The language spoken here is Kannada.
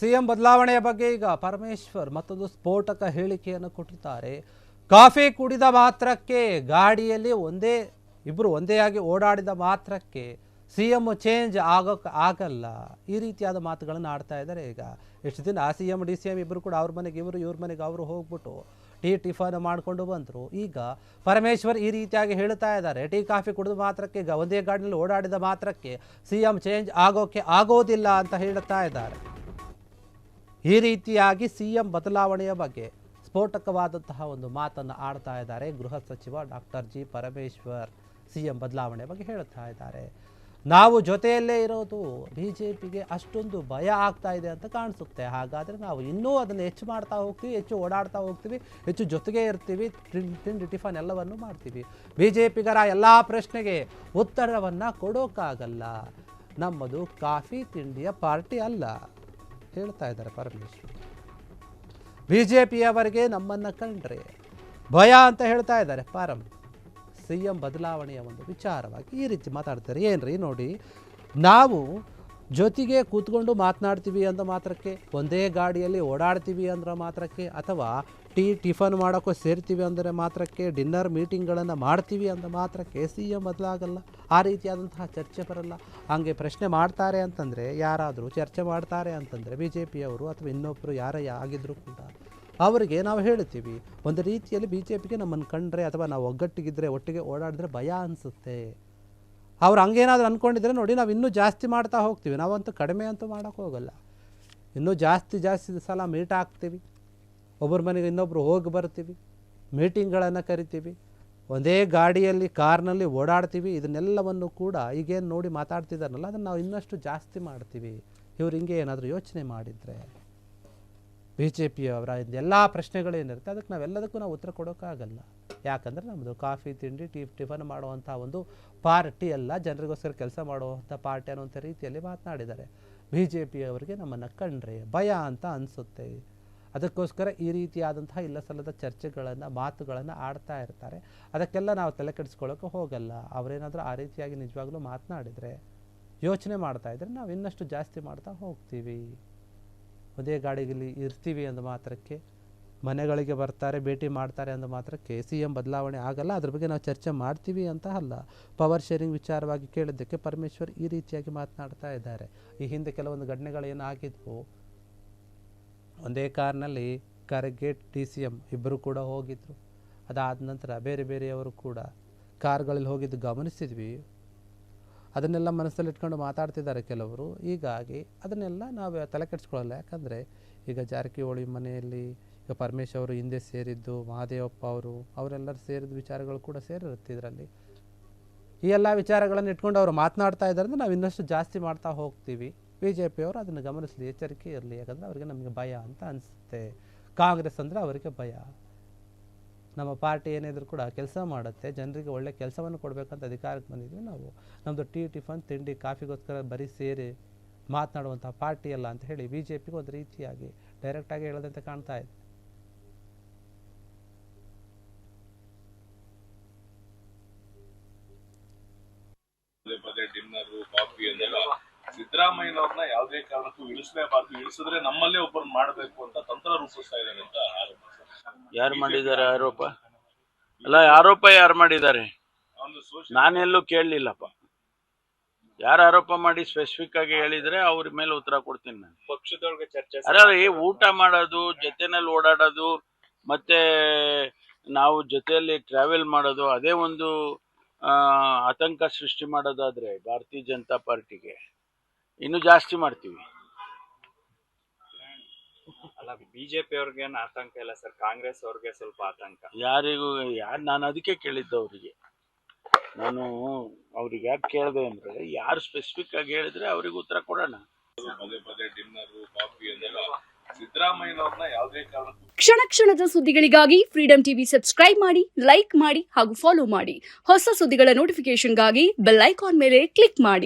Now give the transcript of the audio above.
ಸಿಎಂ ಬದಲಾವಣೆಯ ಬಗ್ಗೆ ಈಗ ಪರಮೇಶ್ವರ್ ಮತ್ತೊಂದು ಸ್ಫೋಟಕ ಹೇಳಿಕೆಯನ್ನು ಕೊಟ್ಟಿದ್ದಾರೆ. ಕಾಫಿ ಕುಡಿದ ಮಾತ್ರಕ್ಕೆ ಗಾಡಿಯಲ್ಲಿ ಇಬ್ಬರು ಒಂದೇ ಆಗಿ ಓಡಾಡಿದ ಮಾತ್ರಕ್ಕೆ ಸಿಎಂ ಚೇಂಜ್ ಆಗಲ್ಲ, ಈ ರೀತಿಯಾದ ಮಾತುಗಳನ್ನು ಆಡ್ತಾ ಇದ್ದಾರೆ. ಈಗ ಎಷ್ಟು ದಿನ ಸಿಎಂ DCM ಇಬ್ಬರು ಕೂಡ ಅವ್ರ ಮನೆಗೆ ಇವ್ರ ಮನೆಗೆ ಅವರು ಹೋಗ್ಬಿಟ್ಟು ಟಿಫನ್ ಮಾಡಿಕೊಂಡು ಬಂದರು. ಈಗ ಪರಮೇಶ್ವರ್ ಈ ರೀತಿಯಾಗಿ ಹೇಳ್ತಾ ಇದ್ದಾರೆ, ಟೀ ಕಾಫಿ ಕುಡಿದ ಮಾತ್ರಕ್ಕೆ ಒಂದೇ ಗಾಡಿಯಲ್ಲಿ ಓಡಾಡಿದ ಮಾತ್ರಕ್ಕೆ ಸಿಎಂ ಚೇಂಜ್ ಆಗೋದಿಲ್ಲ ಅಂತ ಹೇಳ್ತಾ ಇದ್ದಾರೆ. ಈ ರೀತಿಯಾಗಿ ಸಿಎಂ ಬದಲಾವಣೆಯ ಬಗ್ಗೆ ಸ್ಫೋಟಕವಾದಂತಹ ಒಂದು ಮಾತನ್ನು ಆಡ್ತಾ ಇದ್ದಾರೆ ಗೃಹ ಸಚಿವ ಡಾಕ್ಟರ್ ಜಿ ಪರಮೇಶ್ವರ್. ಸಿಎಂ ಬದಲಾವಣೆ ಬಗ್ಗೆ ಹೇಳ್ತಾ ಇದ್ದಾರೆ, ನಾವು ಜೊತೆಯಲ್ಲೇ ಇರೋದು BJPಗೆ ಅಷ್ಟೊಂದು ಭಯ ಆಗ್ತಾ ಇದೆ ಅಂತ ಕಾಣಿಸುತ್ತೆ. ಹಾಗಾದರೆ ನಾವು ಇನ್ನೂ ಅದನ್ನು ಹೆಚ್ಚು ಮಾಡ್ತಾ ಹೋಗ್ತೀವಿ, ಹೆಚ್ಚು ಓಡಾಡ್ತಾ ಹೋಗ್ತೀವಿ, ಹೆಚ್ಚು ಜೊತೆಗೆ ಇರ್ತೀವಿ, ತಿಂಡಿ ಟಿಫನ್ ಎಲ್ಲವನ್ನು ಮಾಡ್ತೀವಿ. BJPಗರ ಎಲ್ಲ ಪ್ರಶ್ನೆಗೆ ಉತ್ತರವನ್ನು ಕೊಡೋಕ್ಕಾಗಲ್ಲ. ನಮ್ಮದು ಕಾಫಿ ತಿಂಡಿಯ ಪಾರ್ಟಿ ಅಲ್ಲ ಹೇಳ್ತಾ ಇದ್ದಾರೆ ಪರಮೇಶ್ವರ್. BJPಯವರಿಗೆ ನಮ್ಮನ್ನು ಕಂಡ್ರೆ ಭಯ ಅಂತ ಹೇಳ್ತಾ ಇದ್ದಾರೆ ಪರಂ. ಸಿಎಂ ಬದಲಾವಣೆಯ ಒಂದು ವಿಚಾರವಾಗಿ ಈ ರೀತಿ ಮಾತಾಡ್ತಾರೆ. ಏನ್ರಿ ನೋಡಿ, ನಾವು ಜೊತೆಗೆ ಕೂತ್ಕೊಂಡು ಮಾತನಾಡ್ತೀವಿ ಅಂದ ಮಾತ್ರಕ್ಕೆ, ಒಂದೇ ಗಾಡಿಯಲ್ಲಿ ಓಡಾಡ್ತೀವಿ ಅಂದ್ರೆ ಮಾತ್ರಕ್ಕೆ, ಅಥವಾ ಟಿಫನ್ ಮಾಡೋಕ್ಕೂ ಸೇರ್ತೀವಿ ಅಂದರೆ ಮಾತ್ರಕ್ಕೆ, ಡಿನ್ನರ್ ಮೀಟಿಂಗ್ಗಳನ್ನು ಮಾಡ್ತೀವಿ ಅಂದ ಮಾತ್ರಕ್ಕೆ ಸಿಎಂ ಬದಲಾಗಲ್ಲ. ಆ ರೀತಿಯಾದಂತಹ ಚರ್ಚೆ ಬರಲ್ಲ. ಹಾಗೆ ಪ್ರಶ್ನೆ ಮಾಡ್ತಾರೆ ಅಂತಂದರೆ, ಯಾರಾದರೂ ಚರ್ಚೆ ಮಾಡ್ತಾರೆ ಅಂತಂದರೆ BJPಯವರು ಅಥವಾ ಇನ್ನೊಬ್ಬರು ಯಾರೇ ಆಗಿದ್ದರೂ ಕೂಡ ಅವರಿಗೆ ನಾವು ಹೇಳ್ತೀವಿ, ಒಂದು ರೀತಿಯಲ್ಲಿ BJPಗೆ ನಮ್ಮನ್ನು ಕಂಡ್ರೆ ಅಥವಾ ನಾವು ಒಗ್ಗಟ್ಟಿಗಿದ್ದರೆ, ಒಟ್ಟಿಗೆ ಓಡಾಡಿದ್ರೆ ಭಯ ಅನಿಸುತ್ತೆ. ಅವ್ರು ಹಂಗೇನಾದರೂ ಅಂದ್ಕೊಂಡಿದ್ರೆ ನೋಡಿ, ನಾವು ಇನ್ನೂ ಜಾಸ್ತಿ ಮಾಡ್ತಾ ಹೋಗ್ತೀವಿ. ನಾವಂತೂ ಕಡಿಮೆ ಅಂತೂ ಮಾಡೋಕ್ಕೆ ಹೋಗಲ್ಲ, ಇನ್ನೂ ಜಾಸ್ತಿ ಸಲ ಮೀಟ್ ಆಗ್ತೀವಿ, ಒಬ್ಬರ ಮನೆಗೆ ಇನ್ನೊಬ್ಬರು ಹೋಗಿ ಬರ್ತೀವಿ, ಮೀಟಿಂಗ್ಗಳನ್ನು ಕರಿತೀವಿ, ಒಂದೇ ಗಾಡಿಯಲ್ಲಿ ಕಾರ್ನಲ್ಲಿ ಓಡಾಡ್ತೀವಿ. ಇದನ್ನೆಲ್ಲವನ್ನು ಕೂಡ ಈಗೇನು ನೋಡಿ ಮಾತಾಡ್ತಿದ್ದಾರಲ್ಲ, ಅದನ್ನು ನಾವು ಇನ್ನಷ್ಟು ಜಾಸ್ತಿ ಮಾಡ್ತೀವಿ. ಇವ್ರು ಹಿಂಗೆ ಏನಾದರೂ ಯೋಚನೆ ಮಾಡಿದರೆ BJPಯವರ ಎಲ್ಲ ಪ್ರಶ್ನೆಗಳೇನಿರುತ್ತೆ ಅದಕ್ಕೆ ನಾವೆಲ್ಲದಕ್ಕೂ ನಾವು ಉತ್ತರ ಕೊಡೋಕ್ಕಾಗಲ್ಲ. ಯಾಕಂದರೆ ನಮ್ಮದು ಕಾಫಿ ತಿಂಡಿ ಟಿಫನ್ ಮಾಡುವಂಥ ಒಂದು ಪಾರ್ಟಿ ಅಲ್ಲ, ಜನರಿಗೋಸ್ಕರ ಕೆಲಸ ಮಾಡುವಂಥ ಪಾರ್ಟಿ ಅನ್ನುವಂಥ ರೀತಿಯಲ್ಲಿ ಮಾತನಾಡಿದ್ದಾರೆ. BJPಯವರಿಗೆ ನಮ್ಮನ್ನು ಕಂಡ್ರೆ ಭಯ ಅಂತ ಅನಿಸುತ್ತೆ. ಅದಕ್ಕೋಸ್ಕರ ಈ ರೀತಿಯಾದಂತಹ ಇಲ್ಲ ಸಲ್ಲದ ಚರ್ಚೆಗಳನ್ನು ಮಾತುಗಳನ್ನು ಆಡ್ತಾ ಇರ್ತಾರೆ. ಅದಕ್ಕೆಲ್ಲ ನಾವು ತಲೆ ಕೆಡಿಸ್ಕೊಳ್ಳೋಕೆ ಹೋಗಲ್ಲ. ಅವರೇನಾದರೂ ಆ ರೀತಿಯಾಗಿ ನಿಜವಾಗ್ಲೂ ಮಾತನಾಡಿದರೆ, ಯೋಚನೆ ಮಾಡ್ತಾ ಇದ್ದರೆ ನಾವು ಇನ್ನಷ್ಟು ಜಾಸ್ತಿ ಮಾಡ್ತಾ ಹೋಗ್ತೀವಿ. ಒಂದೇ ಗಾಡಿಯಲ್ಲಿ ಇರ್ತೀವಿ ಅಂದ ಮಾತ್ರಕ್ಕೆ, ಮನೆಗಳಿಗೆ ಬರ್ತಾರೆ, ಭೇಟಿ ಮಾಡ್ತಾರೆ ಅಂದ ಮಾತ್ರಕ್ಕೆ ಸಿಎಂ ಬದಲಾವಣೆ ಆಗಲ್ಲ. ಅದ್ರ ಬಗ್ಗೆ ನಾವು ಚರ್ಚೆ ಮಾಡ್ತೀವಿ ಅಂತ ಅಲ್ಲ. ಪವರ್ ಶೇರಿಂಗ್ ವಿಚಾರವಾಗಿ ಕೇಳಿದ್ದಕ್ಕೆ ಪರಮೇಶ್ವರ್ ಈ ರೀತಿಯಾಗಿ ಮಾತನಾಡ್ತಾ ಇದ್ದಾರೆ. ಈ ಹಿಂದೆ ಕೆಲವೊಂದು ಘಟನೆಗಳೇನು ಆಗಿದ್ವು, ಒಂದೇ ಕಾರ್ನಲ್ಲಿ ಖರ್ಗೆ DCM ಇಬ್ಬರು ಕೂಡ ಹೋಗಿದ್ರು. ಅದಾದ ನಂತರ ಬೇರೆಯವರು ಕೂಡ ಕಾರ್ಗಳಲ್ಲಿ ಹೋಗಿದ್ದು ಗಮನಿಸಿದ್ವಿ. ಅದನ್ನೆಲ್ಲ ಮನಸ್ಸಲ್ಲಿ ಇಟ್ಕೊಂಡು ಮಾತಾಡ್ತಿದ್ದಾರೆ ಕೆಲವರು. ಹೀಗಾಗಿ ಅದನ್ನೆಲ್ಲ ನಾವು ತಲೆ ಕೆಡಿಸ್ಕೊಳ್ಳಲ್ಲ. ಯಾಕಂದರೆ ಈಗ ಜಾರಕಿಹೊಳಿ ಮನೆಯಲ್ಲಿ ಈಗ ಪರಮೇಶ್ವರ್ ಅವರು ಹಿಂದೆ ಸೇರಿದ್ದು, ಮಹದೇವಪ್ಪ ಅವರೆಲ್ಲರೂ ಸೇರಿದ ವಿಚಾರಗಳು ಕೂಡ ಸೇರಿರುತ್ತೆ ಇದರಲ್ಲಿ. ಈ ಎಲ್ಲ ವಿಚಾರಗಳನ್ನು ಇಟ್ಕೊಂಡು ಅವರು ಮಾತನಾಡ್ತಾ ಇದ್ದಾರೆ ಅಂದರೆ ನಾವು ಇನ್ನಷ್ಟು ಜಾಸ್ತಿ ಮಾಡ್ತಾ ಹೋಗ್ತೀವಿ. BJPಯವರು ಅದನ್ನು ಗಮನಿಸಲಿ, ಎಚ್ಚರಿಕೆ ಇರಲಿ. ಯಾಕಂದರೆ ಅವರಿಗೆ ನಮಗೆ ಭಯ ಅಂತ ಅನಿಸುತ್ತೆ. ಕಾಂಗ್ರೆಸ್ ಅಂದರೆ ಅವರಿಗೆ ಭಯ. ನಮ್ಮ ಪಾರ್ಟಿ ಏನಿದ್ರು ಕೂಡ ಕೆಲಸ ಮಾಡುತ್ತೆ, ಜನರಿಗೆ ಒಳ್ಳೆ ಕೆಲಸವನ್ನು ಕೊಡಬೇಕಂತ ಅಧಿಕಾರಕ್ಕೆ ಬಂದಿದ್ವಿ ನಾವು. ನಮ್ಮದು ಟಿಫನ್ ತಿಂಡಿ ಕಾಫಿಗೋಸ್ಕರ ಬರೀ ಸೇರಿ ಮಾತನಾಡುವಂಥ ಪಾರ್ಟಿ ಅಲ್ಲ ಅಂತ ಹೇಳಿ BJPಗೆ ಒಂದು ರೀತಿಯಾಗಿ ಡೈರೆಕ್ಟಾಗಿ ಹೇಳೋದಂತೆ ಕಾಣ್ತಾ ಇದೆ. ಸಿದ್ದರಾಮಯ್ಯನವ್ರನ್ನ ಯಾವುದೇ ಕಾರಣಕ್ಕೂ ಇಳಿಸಲೇಬಾರ್ದು, ಇಳಿಸಿದ್ರೆ ನಮ್ಮಲ್ಲೇ ಒಬ್ಬರು ಮಾಡಬೇಕು ಅಂತ ತಂತ್ರ ರೂಪಿಸ್ತಾ ಇದ್ದಾರೆ ಅಂತ ಆರೋಪ. ಯಾರು ಮಾಡಿದ್ದಾರೆ ಆರೋಪ? ಅಲ್ಲ, ಆರೋಪ ಯಾರು ಮಾಡಿದ್ದಾರೆ ನಾನೆಲ್ಲೂ ಕೇಳಲಿಲ್ಲಪ್ಪ. ಯಾರು ಆರೋಪ ಮಾಡಿ ಸ್ಪೆಸಿಫಿಕ್ ಆಗಿ ಹೇಳಿದ್ರೆ ಅವ್ರ ಮೇಲೆ ಉತ್ತರ ಕೊಡ್ತೀನಿ ನಾನು. ಪಕ್ಷದೊಳಗೆ ಚರ್ಚೆ ಅಲ್ಲ, ಊಟ ಮಾಡೋದು, ಜೊತೆನಲ್ಲಿ ಓಡಾಡೋದು, ಮತ್ತೆ ನಾವು ಜೊತೆಯಲ್ಲಿ ಟ್ರಾವೆಲ್ ಮಾಡೋದು, ಅದೇ ಒಂದು ಆತಂಕ ಸೃಷ್ಟಿ ಮಾಡೋದಾದ್ರೆ ಭಾರತೀಯ ಜನತಾ ಪಾರ್ಟಿಗೆ ಇನ್ನೂ ಜಾಸ್ತಿ ಮಾಡ್ತೀವಿ. ಅಲ್ಲ, BJP ಅವ್ರಿಗೆ ಆತಂಕ ಇಲ್ಲ ಸರ್, ಕಾಂಗ್ರೆಸ್ ಅವ್ರಿಗೆ ಸ್ವಲ್ಪ ಆತಂಕ. ಯಾರಿಗೂ ನಾನು ಅದಕ್ಕೆ ಕೇಳಿದ್ದು ಅವರಿಗೆ. ನಾನು ಅವ್ರಿಗೆ ಯಾಕೆ ಕೇಳಿದೆ ಅಂದ್ರೆ, ಯಾರು ಸ್ಪೆಸಿಫಿಕ್ ಆಗಿ ಹೇಳಿದ್ರೆ ಅವ್ರಿಗೆ ಉತ್ತರ ಕೊಡೋಣ. ಪದೇ ಡಿನ್ನರು ಕಾಫಿ ಅಂತೆಲ್ಲ ಸಿದ್ದರಾಮಯ್ಯನವ್ರನ್ನ ಯಾವುದೇ ಕಾರಣಕ್ಕೂ. ಕ್ಷಣ ಕ್ಷಣದ ಸುದ್ದಿಗಳಿಗಾಗಿ ಫ್ರೀಡಂ ಟಿವಿ ಸಬ್ಸ್ಕ್ರೈಬ್ ಮಾಡಿ, ಲೈಕ್ ಮಾಡಿ ಹಾಗೂ ಫಾಲೋ ಮಾಡಿ. ಹೊಸ ಸುದ್ದಿಗಳ ನೋಟಿಫಿಕೇಶನ್ಗಾಗಿ ಬೆಲ್ ಐಕಾನ್ ಮೇಲೆ ಕ್ಲಿಕ್ ಮಾಡಿ.